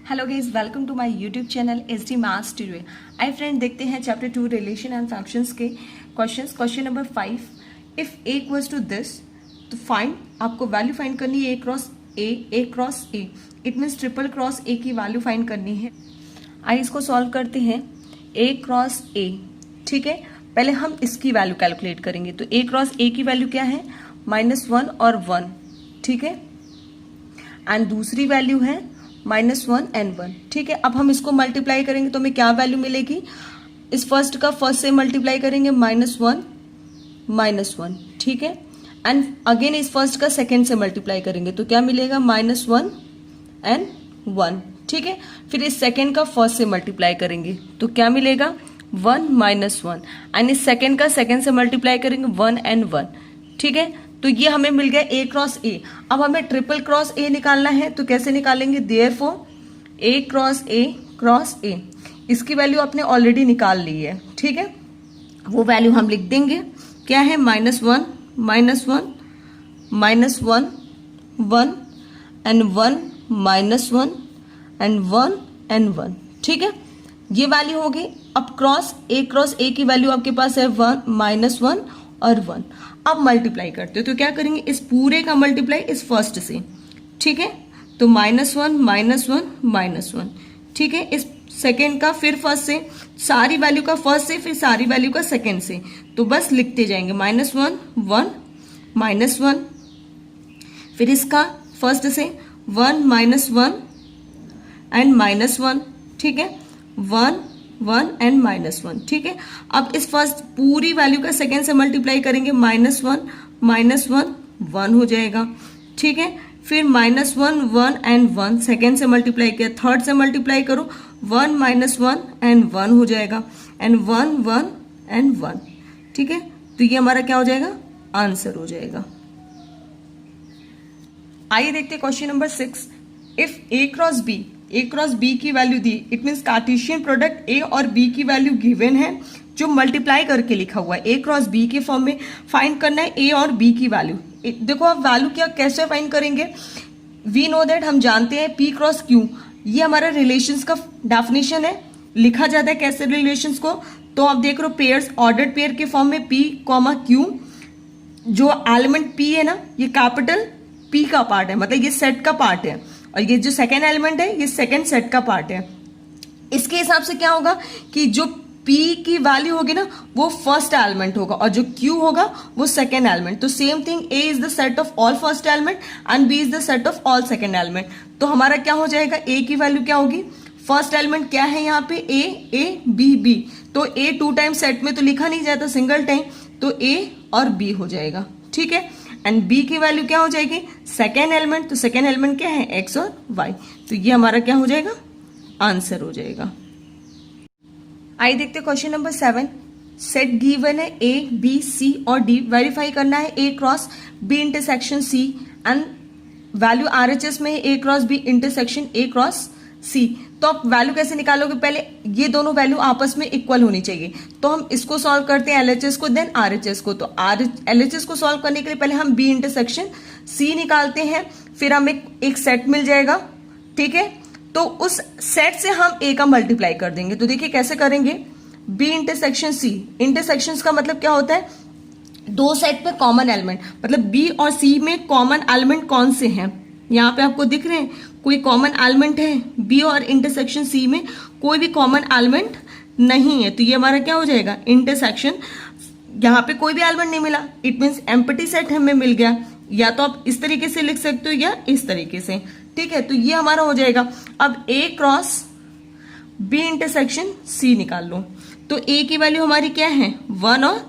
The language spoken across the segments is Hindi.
Hello guys, welcome to my YouTube channel SD maths tutorial. Hi friend, देखते हैं चैप्टर 2 रिलेशन एंड फंक्शंस के questions. Question number 5, if a equals to this, तो फाइंड, आपको वैल्यू फाइंड करनी है a cross a। It means triple cross a की वैल्यू फाइंड करनी है। आइए इसको सॉल्व करते हैं। a क्रॉस a, ठीक है। पहले हम इसकी वैल्यू कैलकुलेट करेंगे। तो a क्रॉस a की वैल्यू क्या है? -1 और 1, ठीक है। एंड दूसरी वैल्यू है -1 and 1, ठीक है। अब हम इसको मल्टीप्लाई करेंगे तो हमें क्या वैल्यू मिलेगी? इस फर्स्ट का फर्स्ट से मल्टीप्लाई करेंगे -1, ठीक है। एंड अगेन इस फर्स्ट का सेकेंड से मल्टीप्लाई करेंगे तो क्या मिलेगा? -1 and 1, ठीक है। फिर इस सेकेंड का फर्स्ट से मल्टीप्लाई करेंगे तो क्या मिलेगा? 1 -1। एंड इस सेकेंड का सेकेंड से मल्टीप्लाई करेंगे 1 and 1, ठीक है। तो ये हमें मिल गया a क्रॉस a। अब हमें ट्रिपल क्रॉस a निकालना है, तो कैसे निकालेंगे? देयरफॉर a क्रॉस a, इसकी वैल्यू आपने ऑलरेडी निकाल ली है, ठीक है। वो वैल्यू हम लिख देंगे। क्या है? -1 -1 1 एंड 1 -1 एंड 1 एंड 1, ठीक है। ये वैल्यू होगी। अब a क्रॉस a की वैल्यू आपके पास है 1 और 1। अब मल्टीप्लाई करते हो तो क्या करेंगे? इस पूरे का मल्टीप्लाई इस फर्स्ट से, ठीक है। तो -1, ठीक है। इस सेकेंड का फिर फर्स्ट से, सारी वैल्यू का फर्स्ट से, फिर सारी वैल्यू का सेकेंड से। तो बस लिखते जाएंगे -1 -1, फिर इसका फर्स्ट से 1 -1 एंड -1, ठीक है। 1 एंड -1, ठीक है। अब इस फर्स्ट पूरी वैल्यू का सेकेंड से मल्टीप्लाई करेंगे -1 1 हो जाएगा, ठीक है। फिर -1 एंड 1 सेकेंड से मल्टीप्लाई किया, थर्ड से मल्टीप्लाई करो 1 -1 एंड 1 हो जाएगा, एंड 1 एंड 1, ठीक है। तो ये हमारा क्या हो जाएगा? आंसर हो जाएगा। आइए देखते हैं question number 6। If a cross b की value the, it means Cartesian product a और b की वैल्यू गिवन है जो मल्टीप्लाई करके लिखा हुआ है। a क्रॉस b के फॉर्म में फाइंड करना है a और b की वैल्यू। देखो आप वैल्यू क्या कैसे फाइंड करेंगे? वी नो दैट, हम जानते हैं p क्रॉस q, ये हमारा रिलेशंस का डेफिनेशन है। लिखा जाता है कैसे रिलेशंस को? तो आप देख रहे हो पेयर्स, ऑर्डर्ड पेयर के फॉर्म में p, q, जो एलिमेंट p है ना, ये कैपिटल p का पार्ट है, मतलब ये सेट का पार्ट है, और ये जो सेकेंड एलिमेंट है ये सेकेंड सेट का पार्ट है। इसके हिसाब से क्या होगा कि जो p की वैल्यू होगी ना वो फर्स्ट एलिमेंट होगा, और जो q होगा वो सेकेंड एलिमेंट। तो same thing, a is the set of all first element and b is the set of all second element. तो हमारा क्या हो जाएगा? a की वैल्यू क्या होगी? फर्स्ट एलिमेंट क्या है यहाँ पे? a b b। तो a 2 टाइम सेट में तो लिखा नहीं जाता, सिंगल टाइम, तो a और b हो जाएगा, ठीक है। एंड b की वैल्यू क्या हो जाएगी? Second element. तो सेकेंड एलिमेंट क्या है? x और y। तो ये हमारा क्या हो जाएगा? आंसर हो जाएगा। आइए देखते हैं क्वेश्चन नंबर 7। सेट गिवन है a b c और d, वेरीफाई करना है a cross b intersection c, and value RHS में a cross b intersection a cross c। तो आप वैल्यू कैसे निकालोगे? पहले ये दोनों वैल्यू आपस में इक्वल होनी चाहिए। तो हम इसको सॉल्व करते हैं, LHS को, देन RHS को। तो LHS को सॉल्व करने के लिए पहले हम b इंटरसेक्शन c निकालते हैं, फिर हमें एक सेट मिल जाएगा, ठीक है। तो उस सेट से हम a का मल्टीप्लाई कर देंगे। तो देखिए कैसे करेंगे? b इंटरसेक्शन c, इंटरसेक्शन का मतलब क्या होता है? दो सेट में कॉमन एलिमेंट, मतलब b और c में कॉमन एलिमेंट कौन से हैं? यहाँ पे आपको दिख रहे हैं, कोई कॉमन एलिमेंट है? b और इंटरसेक्शन c में कोई भी कॉमन एलिमेंट नहीं है। तो ये हमारा क्या हो जाएगा? इंटरसेक्शन। यहाँ पे कोई भी एलिमेंट नहीं मिला, इट मीन्स एम्प्टी सेट हमें मिल गया। या तो आप इस तरीके से लिख सकते हो या इस तरीके से, ठीक है। तो ये हमारा हो जाएगा। अब a cross b intersection c निकाल लो। तो a की वैल्यू हमारी क्या है? 1 और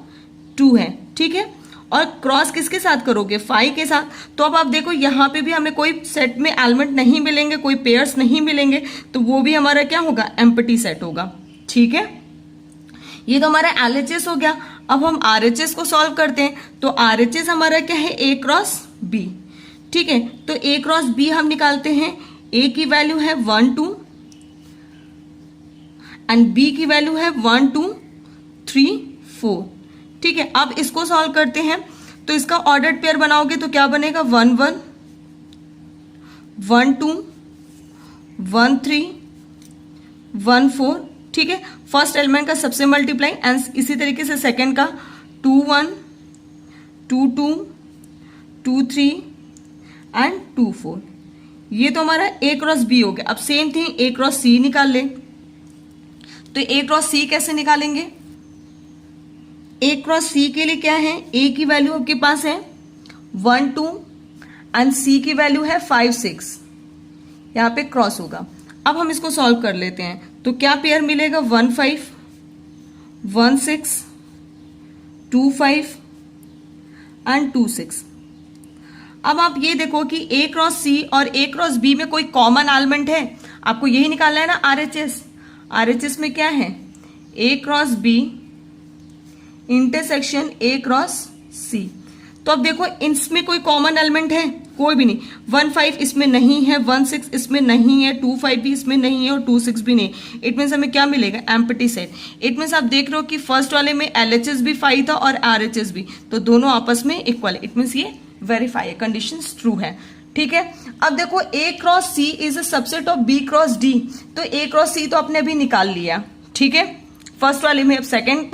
2 है, ठीक है। और क्रॉस किसके साथ करोगे? 5 के साथ। तो अब आप देखो यहाँ पे भी हमें कोई सेट में एलिमेंट नहीं मिलेंगे, कोई पेयर्स नहीं मिलेंगे, तो वो भी हमारा क्या होगा? एम्प्टी सेट होगा, ठीक है। ये तो हमारा LHS हो गया। अब हम RHS को सॉल्व करते हैं। तो RHS हमारा क्या है? a क्रॉस b, ठीक है। तो a क्रॉस b हम निकालते हैं। a की वैल्यू है 1 2 एंड b की वैल्यू है 1 2 3 4, ठीक है। अब इसको सॉल्व करते हैं। तो इसका ऑर्डर्ड पेयर बनाओगे तो क्या बनेगा? 1 1 1 2 1 3 1 4, ठीक है, फर्स्ट एलिमेंट का सबसे मल्टीप्लाई, एंड इसी तरीके से सेकेंड का 2 1 2 2 2 3 एंड 2 4। ये तो हमारा A क्रॉस B हो गया। अब same thing A cross C निकाल ले। तो A क्रॉस C कैसे निकालेंगे? A क्रॉस C के लिए क्या है, A की वैल्यू आपके पास है 1 2 एंड C की वैल्यू है 5 6, यहाँ पे क्रॉस होगा। अब हम इसको सॉल्व कर लेते हैं। तो क्या पेयर मिलेगा, 1 5 1 6 2 5 एंड 2 6। अब आप ये देखो कि A क्रॉस C और A क्रॉस B में कोई कॉमन एलिमेंट है, आपको यही निकालना है ना। RHS में क्या है, A cross B intersection A cross C। तो अब देखो इसमें कोई कॉमन एलिमेंट है, कोई भी नहीं। 1 5 इसमें नहीं है, 1 6 इसमें नहीं है, 2 5 भी इसमें नहीं है और 2 6 भी नहीं। इट मीन्स हमें क्या मिलेगा, एम्प्टी सेट। इट मीन्स आप देख रहे हो कि फर्स्ट वाले में LHS भी 5 था और RHS भी, तो दोनों आपस में इक्वल है। इट मीन्स ये वेरीफाई है, कंडीशन ट्रू है, ठीक है। अब देखो A cross C is a subset of B cross D। तो A क्रॉस C तो आपने अभी निकाल लिया, ठीक है, फर्स्ट वाले में। अब सेकेंड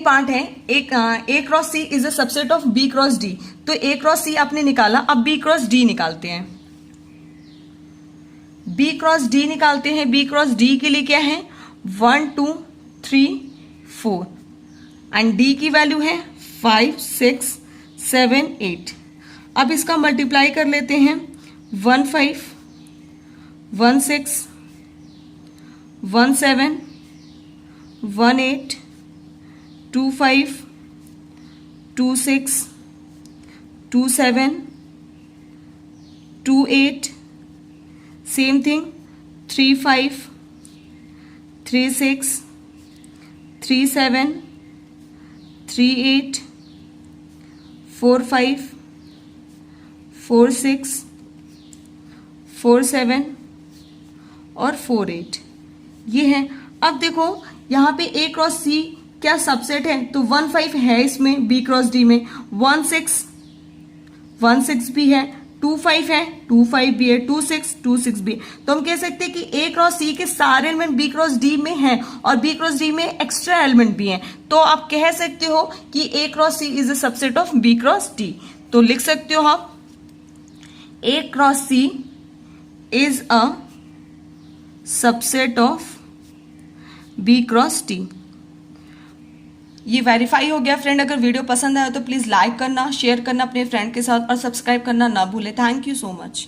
पार्ट है एक A cross C is a subset of B cross D। तो A क्रॉस C आपने निकाला, अब B क्रॉस D निकालते हैं। B क्रॉस D निकालते हैं। B क्रॉस D के लिए क्या है, 1 2 3 4 एंड D की वैल्यू है 5 6 7 8। अब इसका मल्टीप्लाई कर लेते हैं। 1 5 1 6 1 7 1 8 2 5 2 6 2 7 2 8, सेम थिंग 3 5 3 6 3 7 3 8 4 5 4 6 4 7 और 4 8, ये है। अब देखो यहाँ पे A क्रॉस C क्या सबसेट है, तो 1 5 है इसमें B क्रॉस D में, 1 6 भी है, 2 5 है, 2 5 भी है, 2 6 भी है। तो हम कह सकते हैं कि A क्रॉस C के सारे एलिमेंट B क्रॉस D में हैं और B क्रॉस D में एक्स्ट्रा एलिमेंट भी हैं। तो आप कह सकते हो कि A cross C is a subset of B cross D। तो लिख सकते हो आप A cross C is a subset of B cross D। ये वेरीफाई हो गया फ्रेंड। अगर वीडियो पसंद आया तो प्लीज़ लाइक करना, शेयर करना अपने फ्रेंड के साथ और सब्सक्राइब करना ना भूले। Thank you so much.